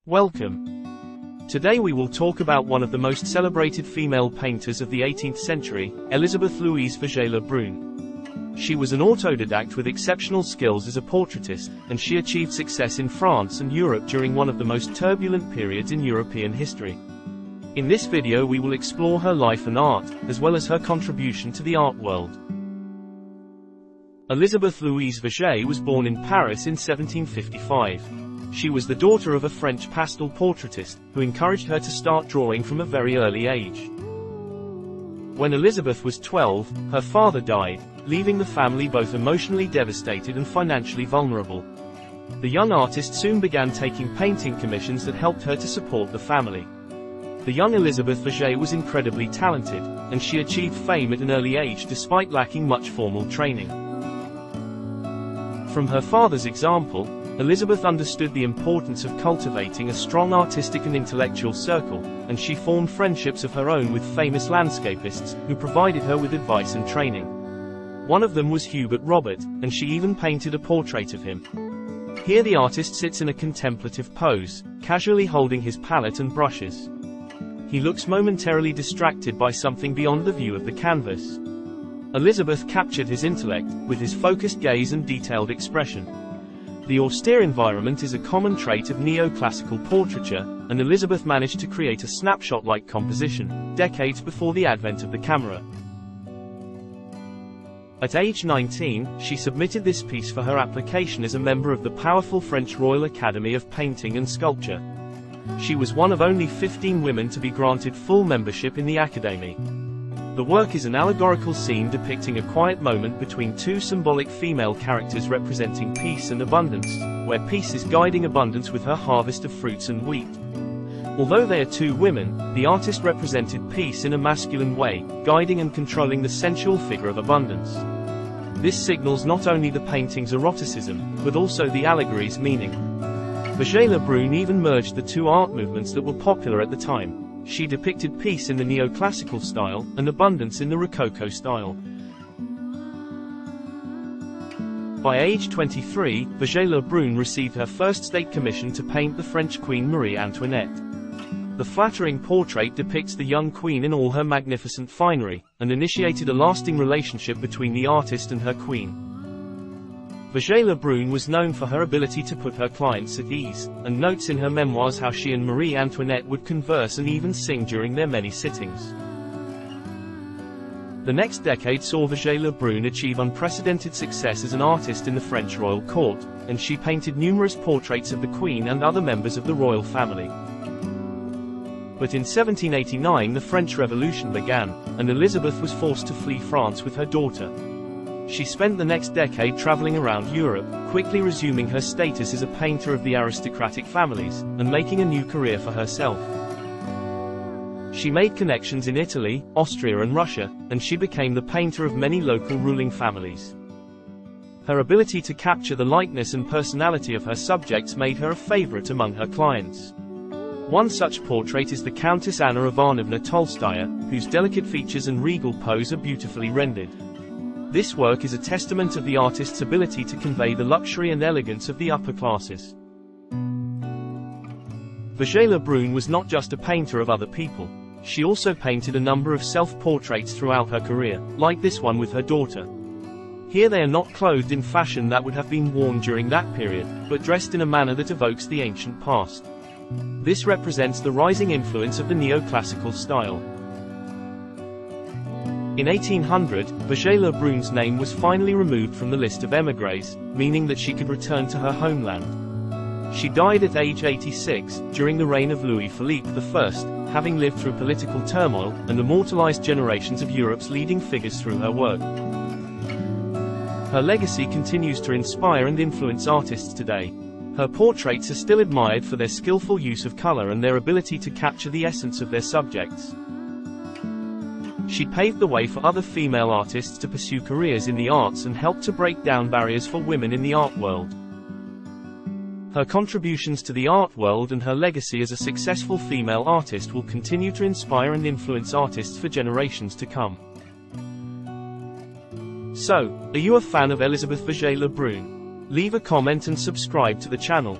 Welcome. Today we will talk about one of the most celebrated female painters of the 18th century, Élisabeth Louise Vigée Le Brun. She was an autodidact with exceptional skills as a portraitist, and she achieved success in France and Europe during one of the most turbulent periods in European history. In this video we will explore her life and art, as well as her contribution to the art world. Élisabeth Louise Vigée was born in Paris in 1755. She was the daughter of a French pastel portraitist, who encouraged her to start drawing from a very early age. When Élisabeth was 12, her father died, leaving the family both emotionally devastated and financially vulnerable. The young artist soon began taking painting commissions that helped her to support the family. The young Élisabeth Vigée was incredibly talented, and she achieved fame at an early age despite lacking much formal training. From her father's example, Élisabeth understood the importance of cultivating a strong artistic and intellectual circle, and she formed friendships of her own with famous landscapists, who provided her with advice and training. One of them was Hubert Robert, and she even painted a portrait of him. Here the artist sits in a contemplative pose, casually holding his palette and brushes. He looks momentarily distracted by something beyond the view of the canvas. Élisabeth captured his intellect, with his focused gaze and detailed expression. The austere environment is a common trait of neoclassical portraiture, and Élisabeth managed to create a snapshot-like composition, decades before the advent of the camera. At age 19, she submitted this piece for her application as a member of the powerful French Royal Academy of Painting and Sculpture. She was one of only 15 women to be granted full membership in the Academy. The work is an allegorical scene depicting a quiet moment between two symbolic female characters representing peace and abundance, where peace is guiding abundance with her harvest of fruits and wheat. Although they are two women, the artist represented peace in a masculine way, guiding and controlling the sensual figure of abundance. This signals not only the painting's eroticism, but also the allegory's meaning. Vigée Le Brun even merged the two art movements that were popular at the time. She depicted peace in the neoclassical style, and abundance in the Rococo style. By age 23, Vigée Le Brun received her first state commission to paint the French Queen Marie Antoinette. The flattering portrait depicts the young queen in all her magnificent finery, and initiated a lasting relationship between the artist and her queen. Vigée Le Brun was known for her ability to put her clients at ease, and notes in her memoirs how she and Marie Antoinette would converse and even sing during their many sittings. The next decade saw Vigée Le Brun achieve unprecedented success as an artist in the French royal court, and she painted numerous portraits of the Queen and other members of the royal family. But in 1789 the French Revolution began, and Élisabeth was forced to flee France with her daughter. She spent the next decade traveling around Europe, quickly resuming her status as a painter of the aristocratic families, and making a new career for herself. She made connections in Italy, Austria and Russia, and she became the painter of many local ruling families. Her ability to capture the likeness and personality of her subjects made her a favorite among her clients. One such portrait is the Countess Anna Ivanovna Tolstaya, whose delicate features and regal pose are beautifully rendered. This work is a testament of the artist's ability to convey the luxury and elegance of the upper classes. Vigée Le Brun was not just a painter of other people. She also painted a number of self-portraits throughout her career, like this one with her daughter. Here they are not clothed in fashion that would have been worn during that period, but dressed in a manner that evokes the ancient past. This represents the rising influence of the neoclassical style. In 1800, Vigée Le Brun's name was finally removed from the list of émigrés, meaning that she could return to her homeland. She died at age 86, during the reign of Louis Philippe I, having lived through political turmoil, and immortalized generations of Europe's leading figures through her work. Her legacy continues to inspire and influence artists today. Her portraits are still admired for their skillful use of color and their ability to capture the essence of their subjects. She paved the way for other female artists to pursue careers in the arts and helped to break down barriers for women in the art world. Her contributions to the art world and her legacy as a successful female artist will continue to inspire and influence artists for generations to come. So, are you a fan of Élisabeth Vigée Le Brun? Leave a comment and subscribe to the channel.